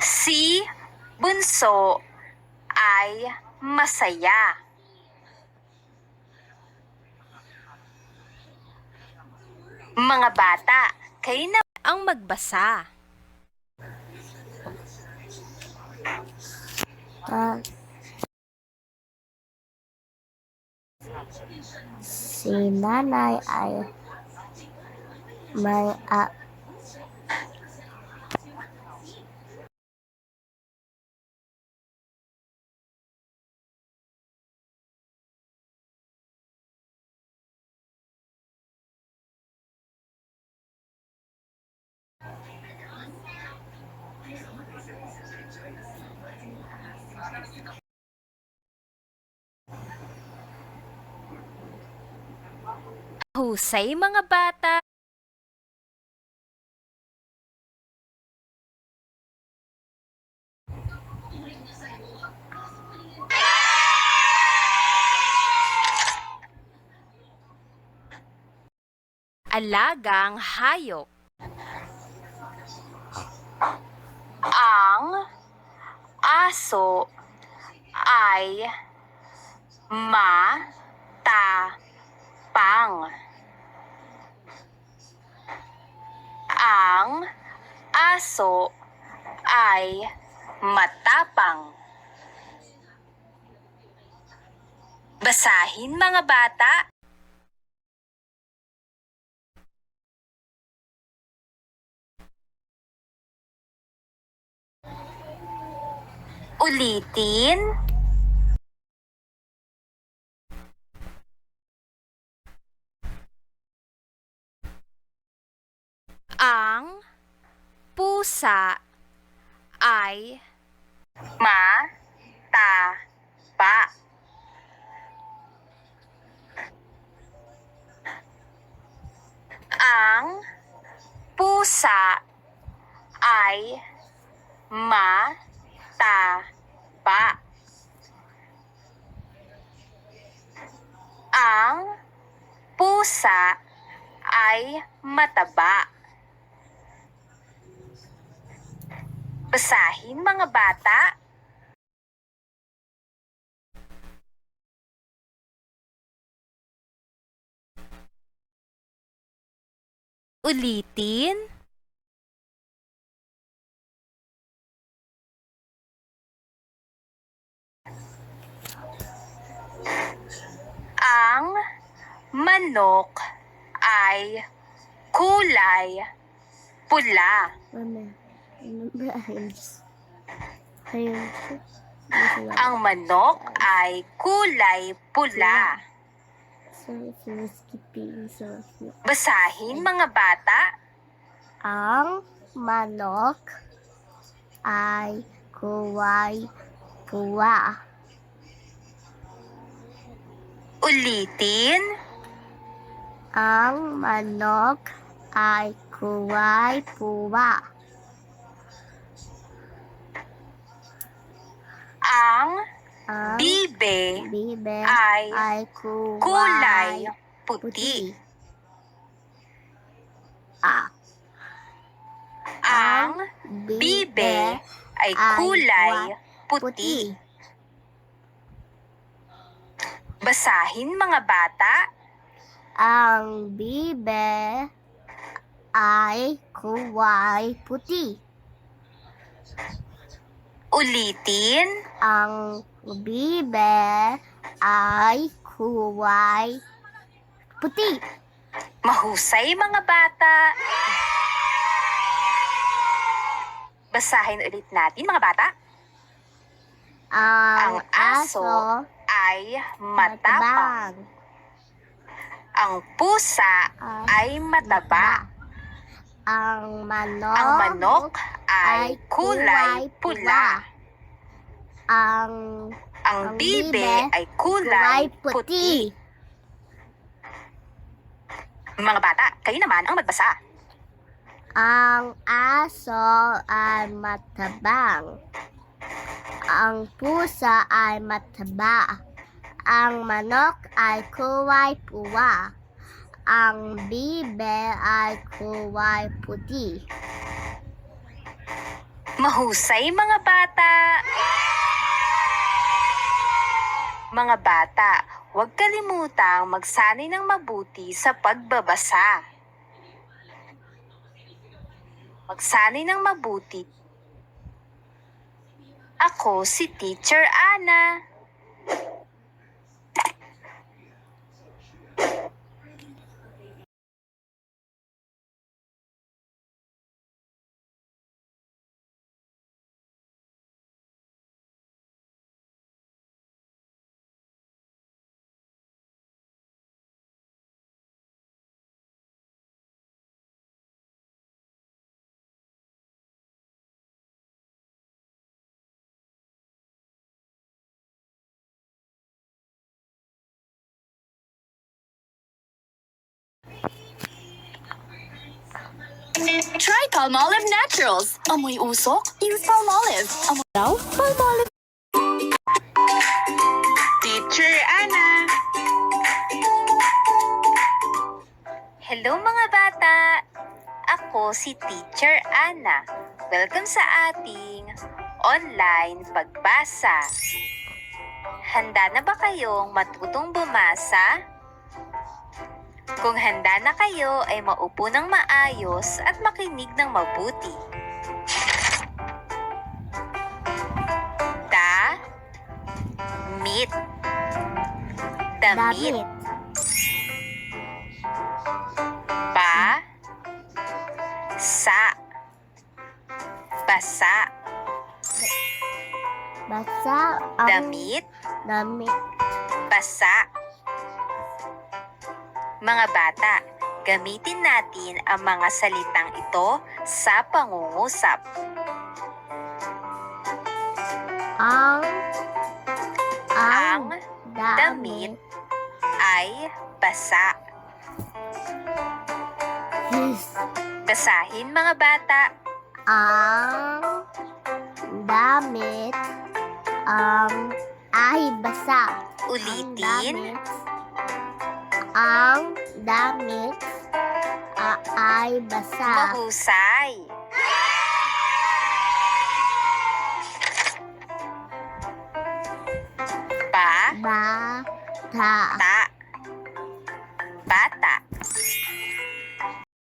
Si Bunso ay masaya. Mga bata, kayo na ang magbasa. Si nanay ay may Husay mga bata. Alagang hayop. Ang aso ay matapang. Ang aso ay matapang. Basahin mga bata. Ulitin. Ang pusa ay mataba. Ang pusa ay mataba. Ang pusa ay mataba. Basahin mga bata. Ulitin. Ang manok ay kulay pula. Ang manok ay kulay pula. Basahin mga bata. Ang manok ay kulay pula. Ulitin. Ang manok ay kulay pula. Ang Ang bibe bibe ay ay kulay puti. Ang bibe ay kulay puti. Basahin mga bata. Ang bibe ay kulay puti. Ulitin. Ang bibe ay kulay puti. Mahusay mga bata. Basahin ulit natin mga bata. Ang aso ay matapang. Ang pusa ay mataba. Ang Ang manok ay kulay pula. Ang bibe ay kulay puti. Mga bata, kayo naman ang magbasa. Ang aso ay matabang. Ang pusa ay mataba. Ang manok ay kulay pula. Ang bibe ay kulay puti. Mahusay mga bata! Mga bata, huwag kalimutang magsanay ng mabuti sa pagbabasa. Magsanay ng mabuti. Ako si Teacher Ana. Try Palmolive Naturals. Amoy usok? Use Palmolive. Amoy daw? Palmolive. Teacher Ana. Hello mga bata! Ako si Teacher Ana. Welcome sa ating online pagbasa. Handa na ba kayong matutong bumasa? Kung handa na kayo ay maupo ng maayos at makinig ng mabuti. Damit. Damit. Basa. Basa. Basa ang Damit. damit. Basa. Mga bata, gamitin natin ang mga salitang ito sa pangungusap. Ang Ang damit ay basa. Basahin mga bata. ang damit ay basa. Ulitin. Ang damit ay basa. Mahusay. Bata.